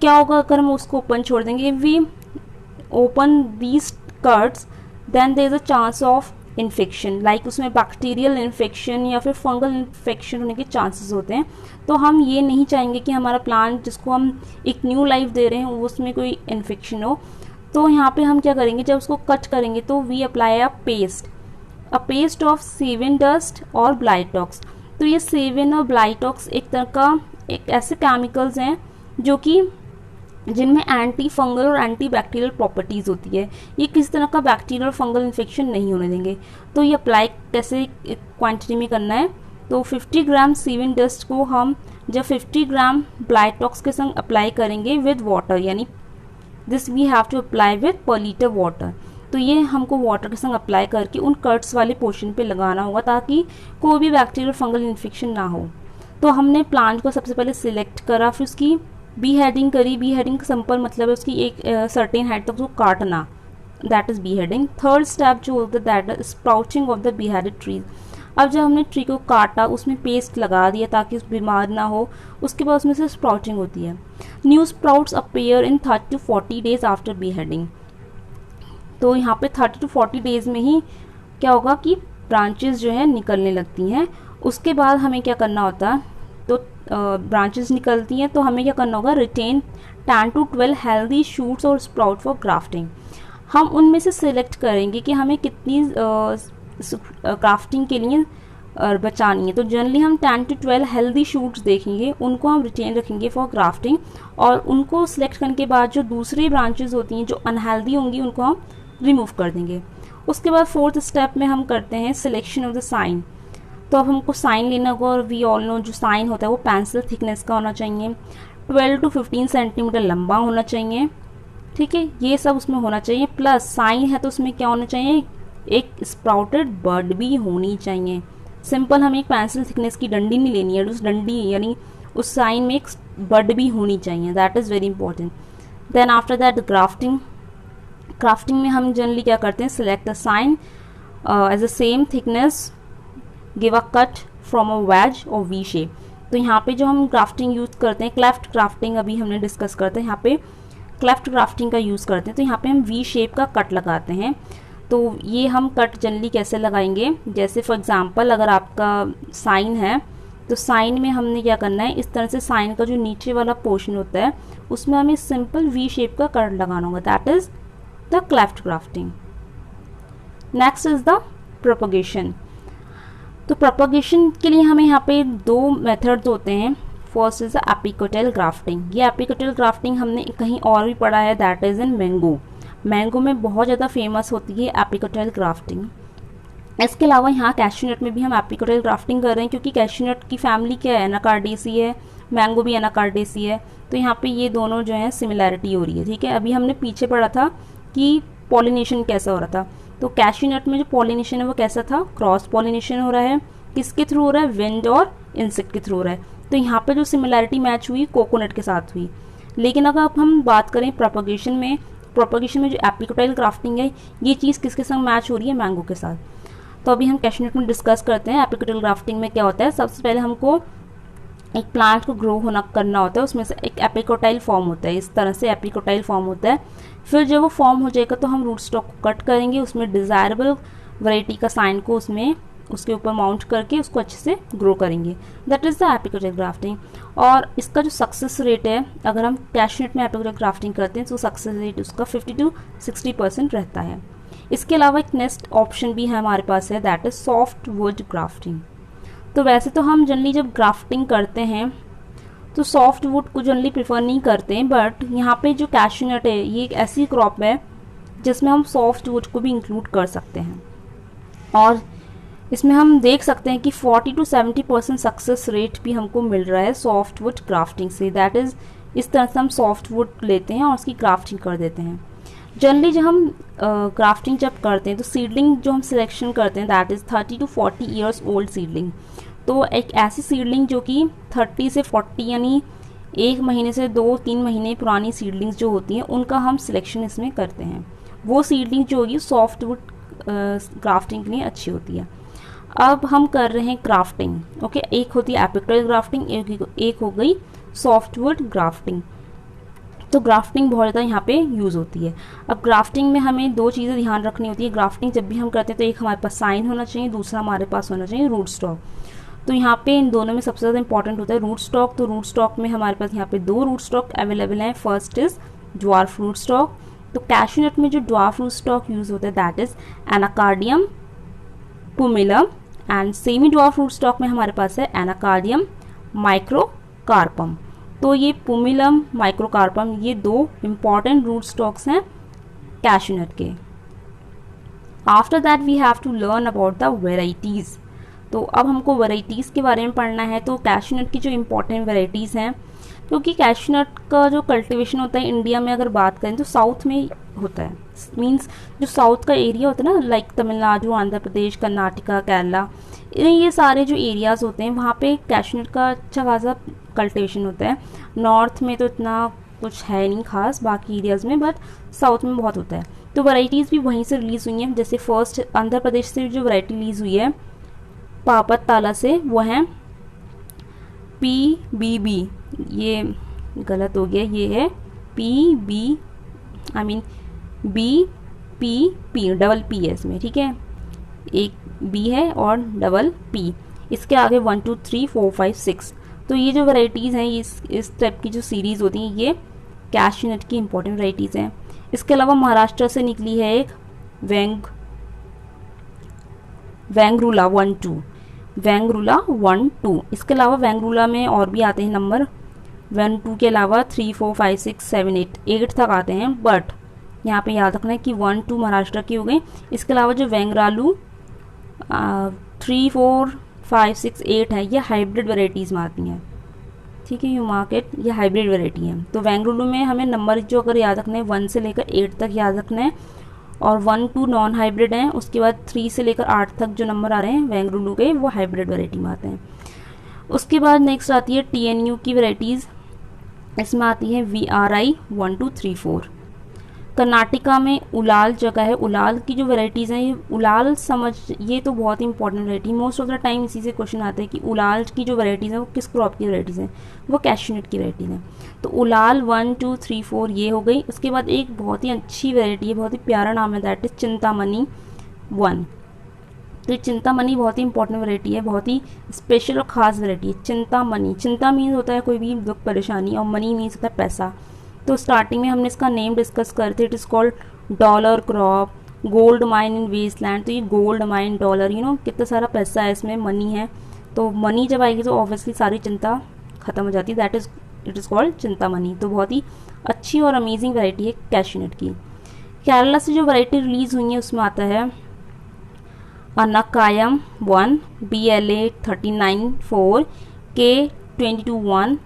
क्या होगा अगर हम उसको ओपन छोड़ देंगे, if we open these cuts then there is a chance of infection, like उसमें बैक्टीरियल इन्फेक्शन या फिर फंगल इन्फेक्शन होने के चांसेस होते हैं। तो हम ये नहीं चाहेंगे कि हमारा प्लांट जिसको हम एक न्यू लाइफ दे रहे हैं उसमें कोई इन्फेक्शन हो। तो यहाँ पे हम क्या करेंगे, जब उसको कट करेंगे तो we apply a paste of Sevin dust और ब्लाइटॉक्स। तो ये सेवन और ब्लाइटॉक्स एक तरह का एक ऐसे केमिकल्स हैं जो कि जिनमें एंटी फंगल और एंटी बैक्टीरियल प्रॉपर्टीज़ होती है। ये किसी तरह का बैक्टीरियल और फंगल इन्फेक्शन नहीं होने देंगे। तो ये अप्लाई कैसे क्वांटिटी में करना है, तो 50 ग्राम सेवन डस्ट को हम जब 50 ग्राम ब्लाइटॉक्स के संग अप्लाई करेंगे विद वाटर, यानी this we have to apply with per litre water. तो ये हमको वाटर के संग अप्लाई करके उन कट्स वाले पोर्शन पे लगाना होगा ताकि कोई भी बैक्टीरियल फंगल इन्फेक्शन ना हो। तो हमने प्लांट को सबसे पहले सिलेक्ट करा, फिर उसकी बी हेडिंग करी। बी हेडिंग का सिंपल मतलब है उसकी एक सर्टेन हाइट तक उसको काटना, that is B heading. Third step जो होता है that is sprouting of the be headed trees. अब जब हमने ट्री को काटा, उसमें पेस्ट लगा दिया ताकि उस बीमार ना हो, उसके बाद उसमें से स्प्राउटिंग होती है। New sprouts appear in 30 to 40 days after B heading. तो यहाँ पे 30 to 40 डेज में ही क्या होगा कि ब्रांचेस जो है निकलने लगती हैं। उसके बाद हमें क्या करना होता है, तो ब्रांचेस निकलती हैं तो हमें क्या करना होगा, रिटेन 10 to 12 हेल्दी शूट्स और स्प्राउट फॉर ग्राफ्टिंग। हम उनमें से सिलेक्ट करेंगे कि हमें कितनी ग्राफ्टिंग के लिए बचानी है। तो जनरली हम 10 to 12 हेल्दी शूट्स देखेंगे, उनको हम रिटेन रखेंगे फॉर ग्राफ्टिंग, और उनको सिलेक्ट करने के बाद जो दूसरी ब्रांचेस होती हैं जो अनहेल्दी होंगी उनको हम रिमूव कर देंगे। उसके बाद फोर्थ स्टेप में हम करते हैं सिलेक्शन ऑफ द साइन। तो अब हमको साइन लेना होगा, और वी ऑल नो जो साइन होता है वो पेंसिल थिकनेस का होना चाहिए, 12 to 15 सेंटीमीटर लंबा होना चाहिए। ठीक है, ये सब उसमें होना चाहिए। प्लस साइन है तो उसमें क्या होना चाहिए, एक स्प्राउटेड बर्ड भी होनी चाहिए। सिंपल हमें एक पेंसिल थिकनेस की डंडी नहीं लेनी है, उस डंडी यानी उस साइन में एक बर्ड भी होनी चाहिए, that is very important. Then after that grafting. Grafting में हम जनरली क्या करते हैं, select the scion as the same thickness, give a cut from a wedge और वी शेप। तो यहाँ पे जो हम ग्राफ्टिंग यूज़ करते हैं, क्लेफ्ट ग्राफ्टिंग अभी हमने डिस्कस करते हैं, यहाँ पे क्लेफ्ट ग्राफ्टिंग का यूज़ करते हैं। तो यहाँ पे हम वी शेप का कट लगाते हैं। तो ये हम कट जनरली कैसे लगाएंगे, जैसे फॉर एग्जांपल अगर आपका साइन है तो साइन में हमने क्या करना है, इस तरह से साइन का जो नीचे वाला पोर्शन होता है उसमें हमें सिंपल वी शेप का कट लगाना होगा, that is the cleft grafting. Next is the propagation. तो प्रोपगेशन के लिए हमें यहाँ पे 2 मेथड्स होते हैं। First is the epicotyl grafting. ये एपिकोटाइल ग्राफ्टिंग हमने कहीं और भी पढ़ा है, that is in mango. Mango में बहुत ज़्यादा फेमस होती है एपिकोटाइल ग्राफ्टिंग। इसके अलावा यहाँ कैश्यू नट में भी हम एपिकोटाइल ग्राफ्टिंग कर रहे हैं, क्योंकि कैश्यू नट की फैमिली क्या है, एनाकार्डियेसी है, मैंगो भी एनाकार्डेसी है। तो यहाँ पे ये दोनों जो है सिमिलैरिटी हो रही है, ठीक है। अभी हमने पीछे पढ़ा था कि पॉलिनेशन कैसा हो रहा था, तो कैश्यू नट में जो पॉलिनेशन है वो कैसा था, क्रॉस पॉलिनेशन हो रहा है। किसके थ्रू हो रहा है, विंड और इंसेक्ट के थ्रू हो रहा है। तो यहाँ पे जो सिमिलैरिटी मैच हुई कोकोनट के साथ हुई। लेकिन अगर अब हम बात करें प्रोपगेशन में जो एपिकोटाइल ग्राफ्टिंग है, ये चीज़ किसके संग मैच हो रही है, मैंगो के साथ। तो अभी हम कैश्यू नट में डिस्कस करते हैं एपिकोटाइल ग्राफ्टिंग में क्या होता है। सबसे पहले हमको एक प्लांट को ग्रो करना होता है, उसमें से एक एपिकोटाइल फॉर्म होता है, इस तरह से एपिकोटाइल फॉर्म होता है। फिर जब वो फॉर्म हो जाएगा तो हम रूट स्टॉक को कट करेंगे, उसमें डिज़ायरेबल वैरायटी का साइन को उसके ऊपर माउंट करके उसको अच्छे से ग्रो करेंगे। That is the epicotyl grafting. और इसका जो सक्सेस रेट है, अगर हम कैश्यू नट में एपिकोटाइल ग्राफ्टिंग करते हैं तो सक्सेस रेट उसका 50 to 60% रहता है। इसके अलावा एक नेक्स्ट ऑप्शन भी है हमारे पास है, that is soft wood grafting. तो वैसे तो हम जनरली जब ग्राफ्टिंग करते हैं तो सॉफ्ट वुड को जनरली प्रेफर नहीं करते हैं, बट यहाँ पे जो कैश्यू नट है ये एक ऐसी क्रॉप है जिसमें हम सॉफ्ट वुड को भी इंक्लूड कर सकते हैं। और इसमें हम देख सकते हैं कि 40 to 70% सक्सेस रेट भी हमको मिल रहा है सॉफ्ट वुड ग्राफ्टिंग से। दैट इज़ इस तरह से हम सॉफ्ट वुड लेते हैं और उसकी ग्राफ्टिंग कर देते हैं। जनरली जब हम ग्राफ्टिंग जब करते हैं तो सीडलिंग जो हम सिलेक्शन करते हैं that is 30 to 40 years old seedling. तो एक ऐसी सीडलिंग जो कि 30 से 40 यानी 1 महीने से 2-3 महीने पुरानी सीडलिंग्स जो होती हैं उनका हम सिलेक्शन इसमें करते हैं। वो सीडलिंग जो होगी सॉफ्ट वुड ग्राफ्टिंग के लिए अच्छी होती है। अब हम कर रहे हैं ग्राफ्टिंग, ओके। एक होती है एपिकोटाइल ग्राफ्टिंग, एक हो गई सॉफ्टवुड ग्राफ्टिंग। तो ग्राफ्टिंग बहुत ज़्यादा यहाँ पे यूज़ होती है। अब ग्राफ्टिंग में हमें 2 चीज़ें ध्यान रखनी होती है। ग्राफ्टिंग जब भी हम करते हैं तो एक हमारे पास साइन होना चाहिए, दूसरा हमारे पास होना चाहिए रूट स्टॉक। तो यहाँ पे इन दोनों में सबसे ज़्यादा इंपॉर्टेंट होता है रूट स्टॉक। तो रूट स्टॉक में हमारे पास यहाँ पे 2 रूट स्टॉक अवेलेबल हैं। First is dwarf root stock. तो कैश्यू नट में जो ड्वार्फ रूट स्टॉक यूज़ होता है that is Anacardium pumilum, and semi dwarf root stock में हमारे पास है एनाकार्डियम माइक्रोकार्पम। तो ये पुमिलम माइक्रोकार्पम ये 2 इंपॉर्टेंट रूट स्टॉक्स हैं कैश्यू नट के। After that we have to learn about the varieties. तो अब हमको वेराइटीज़ के बारे में पढ़ना है। तो कैश्यू नट की जो इम्पोर्टेंट वेराइटीज़ हैं, क्योंकि कैश्यू नट का जो कल्टीवेशन होता है इंडिया में अगर बात करें तो साउथ में होता है। मीन्स जो साउथ का एरिया होता है ना, लाइक तमिलनाडु, आंध्र प्रदेश, कर्नाटका, केरला, ये सारे जो एरियाज़ होते हैं वहाँ पे कैश्यू नट का अच्छा खासा कल्टीवेशन होता है। नॉर्थ में तो इतना कुछ है नहीं खास बाकी एरियाज़ में, बट साउथ में बहुत होता है। तो वैराइटीज़ भी वहीं से रिलीज़ हुई हैं। जैसे फर्स्ट आंध्र प्रदेश से जो वैरायटी रिलीज़ हुई है पापत ताला से, वो है PBB। ये गलत हो गया, ये है BPP, डबल P है इसमें, ठीक है। एक B है और डबल P, इसके आगे 1 2 3 4 5 6। तो ये जो वैरायटीज़ हैं इस टाइप की जो सीरीज़ होती हैं ये कैश्यू नट की इंपॉर्टेंट वैरायटीज़ हैं। इसके अलावा महाराष्ट्र से निकली है एक वेंगरूला 1 2। इसके अलावा वेंगरूला में और भी आते हैं नंबर 1 2 के अलावा 3 4 5 6 7 8 तक आते हैं, बट यहाँ पे याद रखना है कि 1 2 महाराष्ट्र की हो गई। इसके अलावा जो वेंगरालू 3 4 5 6 8 है ये हाइब्रिड वेराइटीज़ में आती हैं, ठीक है। यू मार्केट ये हाइब्रिड वेराइटी है। तो वेंगरूलू में हमें नंबर जो अगर याद रखना है 1 से लेकर 8 तक याद रखना है, और 1 2 नॉन हाइब्रिड हैं। उसके बाद 3 से लेकर 8 तक जो नंबर आ रहे हैं वेंगरूलू के वो हाइब्रिड वेराइटी में आते हैं। उसके बाद नेक्स्ट आती है TNU की वेराइटीज़। इसमें आती है VRI 1 2 3 4। कर्नाटका में उलाल जगह है, उलाल की जो वेराइटीज़ हैं ये उलाल ये तो बहुत ही important variety, most of the time इसी से क्वेश्चन आते हैं कि उलाल की जो वेराइटीज़ हैं वो किस क्रॉप की वेराइटीज़ हैं, वो कैश्यू नट की वेराइटीज़ हैं। तो उलाल 1 2 3 4 ये हो गई। उसके बाद एक बहुत ही अच्छी वेराइटी है, बहुत ही प्यारा नाम है, दैट इज चिंतामणि 1। तो चिंतामणि बहुत ही इंपॉर्टेंट वेराइटी है, बहुत ही स्पेशल और ख़ास वेराइटी है चिंतामणि। चिंता मीन्स होता है कोई भी दुख परेशानी, और मनी मीन्स होता है पैसा। तो स्टार्टिंग में हमने इसका नेम डिस्कस करते, it is called dollar crop, gold mine in wasteland. तो ये गोल्ड माइन, डॉलर, कितना सारा पैसा है इसमें, मनी है। तो मनी जब आएगी तो ऑब्वियसली सारी चिंता खत्म हो जाती है, that is it is called Chintamani. तो बहुत ही अच्छी और अमेजिंग वैरायटी है कैश्यू नट की। केरला से जो वैरायटी रिलीज़ हुई है उसमें आता है अनाकायम 1, BLA 39 4, K 22 1,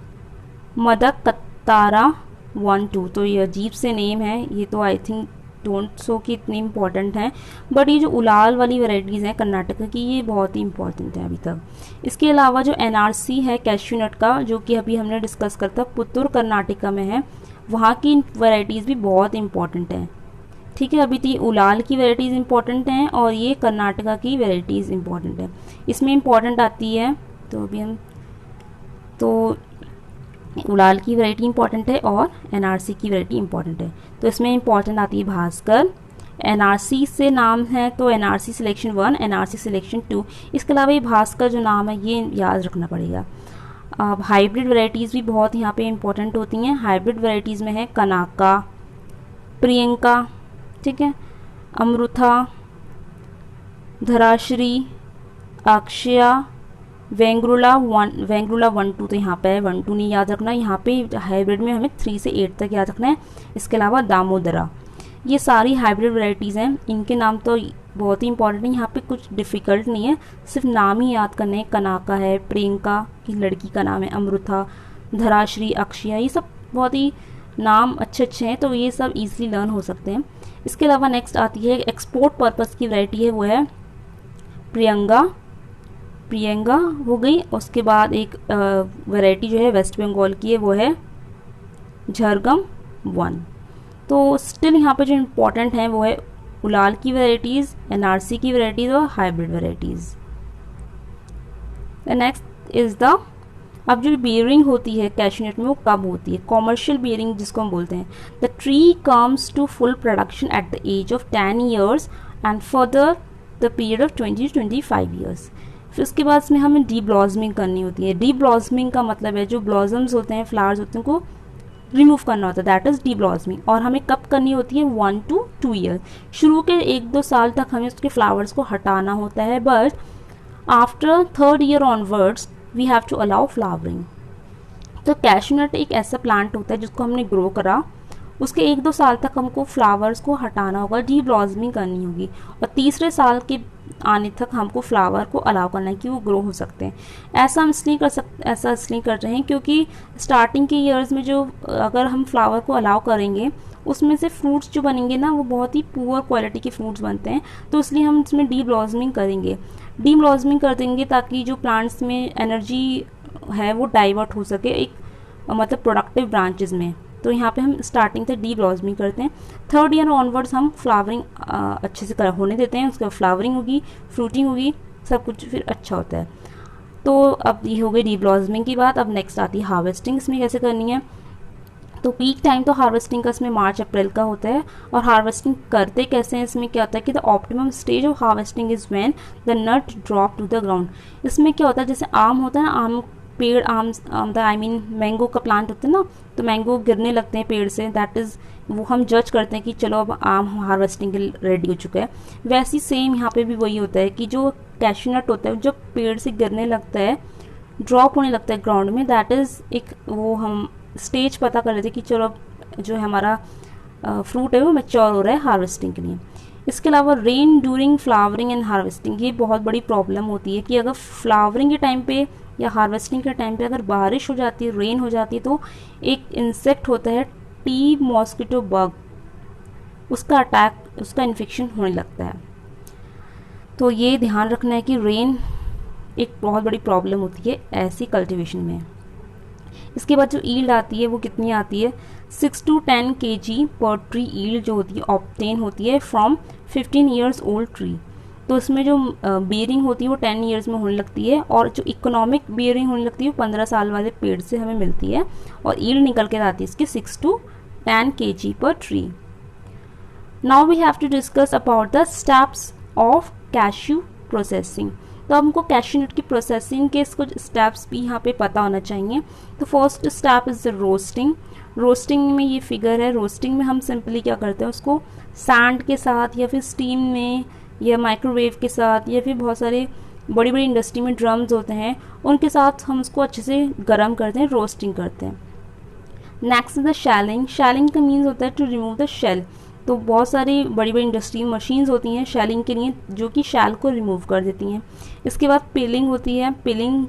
मदकतारा 1-2। तो ये अजीब से नेम है, ये तो आई थिंक डोंट सो कि इतनी इम्पॉर्टेंट है, बट ये जो उलाल वाली वैरायटीज़ हैं कर्नाटक की, ये बहुत ही इंपॉर्टेंट है अभी तक। इसके अलावा जो एनआरसी है कैश्यू नट का, जो कि अभी हमने डिस्कस करता पुत्तूर कर्नाटका में है, वहाँ की वैरायटीज़ भी बहुत इंपॉर्टेंट हैं। ठीक है, अभी तो ये उलाल की वैरायटीज़ इंपॉर्टेंट हैं और ये कर्नाटका की वैरायटीज़ इंपॉर्टेंट है। इसमें इंपॉर्टेंट आती है, तो अभी हम तो उलाल की वैरायटी इंपॉर्टेंट है और एनआरसी की वैरायटी इंपॉर्टेंट है। तो इसमें इंपॉर्टेंट आती है भास्कर, एनआरसी से नाम है तो एनआरसी सिलेक्शन 1, एनआरसी सिलेक्शन 2। इसके अलावा ये भास्कर जो नाम है ये याद रखना पड़ेगा। अब हाइब्रिड वैरायटीज़ भी बहुत यहाँ पे इंपॉर्टेंट होती हैं। हाइब्रिड वैरायटीज़ में है कनाका, प्रियंका, ठीक है, अमृथा, धराश्री, अक्षया, वेंगुला 1-2। तो यहाँ पे है 1-2 नहीं याद रखना, यहाँ पे हाइब्रिड में हमें 3 से 8 तक याद रखना है। इसके अलावा दामोदरा, ये सारी हाइब्रिड वैरायटीज़ हैं। इनके नाम तो बहुत ही इंपॉर्टेंट है, यहाँ पे कुछ डिफ़िकल्ट नहीं है, सिर्फ नाम ही याद करने हैं। कनाका है, प्रियंका की लड़की का नाम है, अमृथा, धराश्री, अक्षया, ये सब बहुत ही नाम अच्छे अच्छे हैं, तो ये सब ईजिली लर्न हो सकते हैं। इसके अलावा नेक्स्ट आती है एक्सपोर्ट पर्पज़ की वैरायटी है, वो है प्रियंगा हो गई। उसके बाद एक वैरायटी जो है वेस्ट बंगाल की है, वो है झरगम 1। तो स्टिल यहाँ पे जो इम्पोर्टेंट है वो है उलाल की वैरायटीज़, एनआरसी की वैरायटीज़ और hybrid varieties. Next is the, अब जो बियरिंग होती है कैश्यू नट में वो कब होती है? कॉमर्शियल बियरिंग जिसको हम बोलते हैं। The tree comes to full production at the age of 10 years and further the period of 20 to 25 years। फिर उसके बाद इसमें हमें डी ब्लॉसमिंग करनी होती है। डी ब्लॉसमिंग का मतलब है जो ब्लॉसम्स होते हैं, फ्लावर्स होते हैं, उनको रिमूव करना होता है, दैट इज़ डी ब्लॉसमिंग। और हमें कब करनी होती है? 1 to 2 years। शुरू के 1-2 साल तक हमें उसके फ्लावर्स को हटाना होता है, but after 3rd year onwards we have to allow flowering. तो कैश्यू नट एक ऐसा प्लांट होता है जिसको हमने ग्रो करा, उसके 1-2 साल तक हमको फ्लावर्स को हटाना होगा, डी ब्लॉसमिंग करनी होगी, और तीसरे साल के आने तक हमको फ्लावर को अलाउ करना है कि वो ग्रो हो सकते हैं। ऐसा हम ऐसा इसलिए कर रहे हैं क्योंकि स्टार्टिंग के ईयर्स में जो अगर हम फ्लावर को अलाउ करेंगे उसमें से फ्रूट्स जो बनेंगे ना वो बहुत ही पुअर क्वालिटी के फ्रूट्स बनते हैं, तो इसलिए हम इसमें डी ब्लॉसमिंग करेंगे। डी ब्लॉसमिंग कर देंगे ताकि जो प्लांट्स में एनर्जी है वो डाइवर्ट हो सके एक मतलब प्रोडक्टिव ब्रांचेस में। तो यहाँ पे हम स्टार्टिंग से डी ब्लॉसमिंग करते हैं। 3rd year ऑनवर्ड्स हम फ्लावरिंग अच्छे से होने देते हैं, उसके बाद फ्लावरिंग होगी, फ्रूटिंग होगी, सब कुछ फिर अच्छा होता है। तो अब ये हो गई डी ब्लॉसमिंग की बात। अब नेक्स्ट आती है हार्वेस्टिंग, इसमें कैसे करनी है? तो पीक टाइम तो हार्वेस्टिंग का इसमें मार्च अप्रैल का होता है। और हार्वेस्टिंग करते कैसे हैं? इसमें क्या होता है कि the optimum stage of harvesting is when the nut drop to the ground. इसमें क्या होता है, जैसे आम होता है ना, आम पेड़, आम आई मीन मैंगो का प्लांट होता है ना, तो मैंगो गिरने लगते हैं पेड़ से, दैट इज़ वो हम जज करते हैं कि चलो अब आम हार्वेस्टिंग के लिए रेडी हो चुका है। वैसे सेम यहाँ पे भी वही होता है कि जो कैश्यू नट होता है जब पेड़ से गिरने लगता है, ड्रॉप होने लगता है ग्राउंड में, दैट इज़ एक वो हम स्टेज पता कर लेते हैं कि चलो अब जो है हमारा फ्रूट है वो मैच्योर हो रहा है हार्वेस्टिंग के लिए। इसके अलावा rain during flowering and harvesting, ये बहुत बड़ी प्रॉब्लम होती है कि अगर फ्लावरिंग के टाइम पे या हार्वेस्टिंग के टाइम पे अगर बारिश हो जाती है, रेन हो जाती है, तो एक इंसेक्ट होता है टी मॉस्किटो बग, उसका अटैक, उसका इन्फेक्शन होने लगता है। तो ये ध्यान रखना है कि रेन एक बहुत बड़ी प्रॉब्लम होती है ऐसी कल्टीवेशन में। इसके बाद जो ईल्ड आती है वो कितनी आती है? 6 to 10 kg per tree yield जो होती है ऑब्टेन होती है फ्रॉम 15 years ओल्ड ट्री। तो इसमें जो बियरिंग होती है वो 10 years में होने लगती है, और जो इकोनॉमिक बियरिंग होने लगती है वो 15 साल वाले पेड़ से हमें मिलती है, और ईल्ड निकल के आती है इसकी 6 to 10 kg per tree. Now we have to discuss about the steps of cashew processing. तो हमको कैश्यू नट की प्रोसेसिंग के कुछ स्टेप्स भी यहाँ पे पता होना चाहिए। तो first step is the roasting. Roasting में ये फिगर है, रोस्टिंग में हम सिंपली क्या करते हैं, उसको सैंड के साथ या फिर स्टीम में या माइक्रोवेव के साथ या फिर बहुत सारे बड़ी बड़ी इंडस्ट्री में ड्रम्स होते हैं उनके साथ हम उसको अच्छे से गर्म करते हैं, रोस्टिंग करते हैं। Next is the shelling. Shelling का मीन्स होता है टू रिमूव द शेल। तो बहुत सारी बड़ी बड़ी इंडस्ट्री मशीन्स होती हैं शैलिंग के लिए जो कि शैल को रिमूव कर देती हैं। इसके बाद पिलिंग होती है। पिलिंग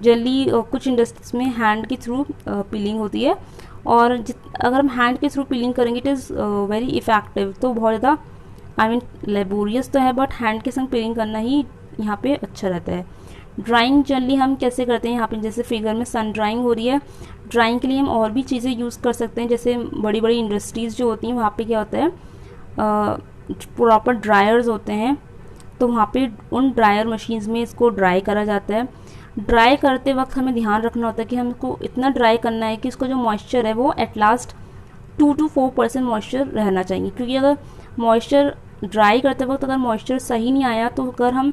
जनरली कुछ इंडस्ट्रीज में हैंड के थ्रू पीलिंग होती है, और अगर हम हैंड के थ्रू पीलिंग करेंगे इट इज़ वेरी इफ़ेक्टिव। तो बहुत ज़्यादा आई मीन लेबोरियस तो है, बट हैंड के संग पीलिंग करना ही यहाँ पे अच्छा रहता है। ड्राइंग जनरली हम कैसे करते हैं, यहाँ पे जैसे फिगर में सन ड्राइंग हो रही है, ड्राइंग के लिए हम और भी चीज़ें यूज़ कर सकते हैं। जैसे बड़ी बड़ी इंडस्ट्रीज़ जो होती हैं वहाँ पे क्या होता है, प्रॉपर ड्रायर्स होते हैं, तो वहाँ पे उन ड्रायर मशीन्स में इसको ड्राई करा जाता है। ड्राई करते वक्त हमें ध्यान रखना होता है कि हमको इतना ड्राई करना है कि इसको जो मॉइस्चर है वो एट लास्ट 2 to 4% मॉइस्चर रहना चाहिए, क्योंकि अगर मॉइस्चर ड्राई करते वक्त अगर मॉइस्चर सही नहीं आया तो अगर हम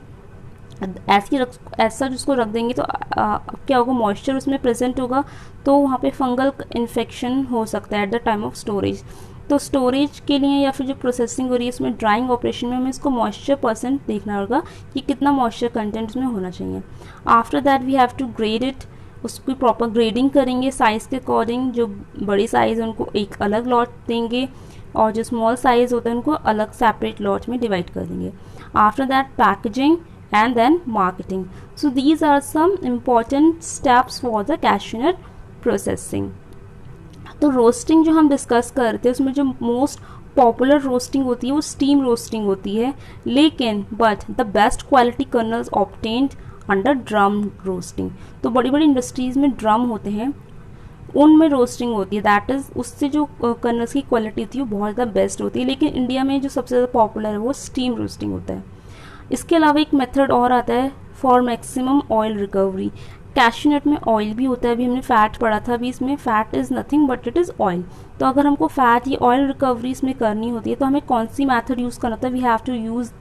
ऐसा जिसको रख देंगे तो क्या होगा, मॉइस्चर उसमें प्रेजेंट होगा तो वहाँ पे फंगल इन्फेक्शन हो सकता है at the time of storage. तो स्टोरेज के लिए या फिर जो प्रोसेसिंग हो रही है उसमें ड्राइंग ऑपरेशन में हमें इसको मॉइस्चर परसेंट देखना होगा कि कितना मॉइस्चर कंटेंट उसमें होना चाहिए। After that we have to grade it, उसकी प्रॉपर ग्रेडिंग करेंगे साइज़ के अकॉर्डिंग। जो बड़ी साइज़ है उनको एक अलग लॉट देंगे और जो स्मॉल साइज़ होता है उनको अलग सेपरेट लॉट में डिवाइड कर देंगे। After that packaging and then marketing. So these are some important steps for the cashew nut processing. तो रोस्टिंग जो हम डिस्कस कर रहे थे उसमें जो मोस्ट पॉपुलर रोस्टिंग होती है वो स्टीम रोस्टिंग होती है, लेकिन but the best quality colonel's obtained under drum roasting. तो बड़ी बड़ी इंडस्ट्रीज़ में ड्रम होते हैं, उनमें रोस्टिंग होती है, दैट इज़ उससे जो कर्नल्स की क्वालिटी होती है वो बहुत ज़्यादा बेस्ट होती है। लेकिन इंडिया में जो सबसे ज़्यादा पॉपुलर है वो स्टीम रोस्टिंग होता है। इसके अलावा एक मेथड और आता है for maximum oil recovery. Cashew nut में ऑयल भी होता है, अभी हमने फैट पढ़ा था, अभी इसमें fat is nothing but it is oil. तो अगर हमको फैट या ऑयल रिकवरी इसमें करनी होती है तो हमें कौन सी मेथड यूज़ करना होता है, we have to use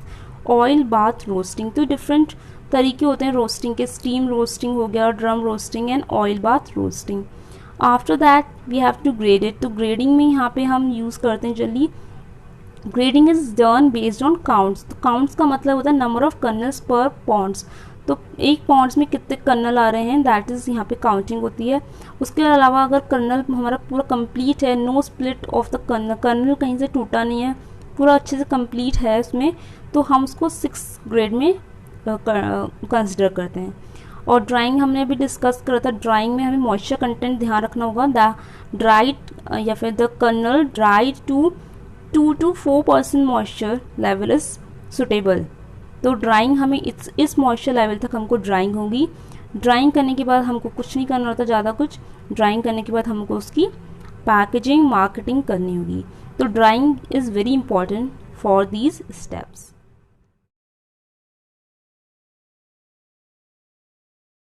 oil bath roasting. तो डिफरेंट तरीके होते हैं रोस्टिंग के, स्टीम रोस्टिंग हो गया, drum roasting and oil bath roasting. After that we have to grade it. तो ग्रेडिंग में यहाँ पे हम यूज़ करते हैं generally grading is done based on counts. तो काउंट्स का मतलब होता है number of kernels per pounds. तो एक पॉन्ड्स में कितने कर्नल आ रहे हैं, दैट इज़ यहाँ पे काउंटिंग होती है। उसके अलावा अगर कर्नल हमारा पूरा कंप्लीट है, no split of the kernel, kernel कहीं से टूटा नहीं है, पूरा अच्छे से कंप्लीट है उसमें, तो हम उसको 6 ग्रेड में कंसिडर करते हैं। और ड्राइंग हमने अभी डिस्कस करा था, ड्राइंग में हमें मॉइस्चर कंटेंट ध्यान रखना होगा। द ड्राइड या फिर the kernel dried to 2 to 4% moisture level is suitable. तो ड्राइंग हमें इस मॉइस्चर लेवल तक हमको ड्राइंग होगी। ड्राइंग करने के बाद हमको कुछ नहीं करना होता ज़्यादा कुछ, ड्राइंग करने के बाद हमको उसकी पैकेजिंग मार्केटिंग करनी होगी। तो drawing is very important for these steps.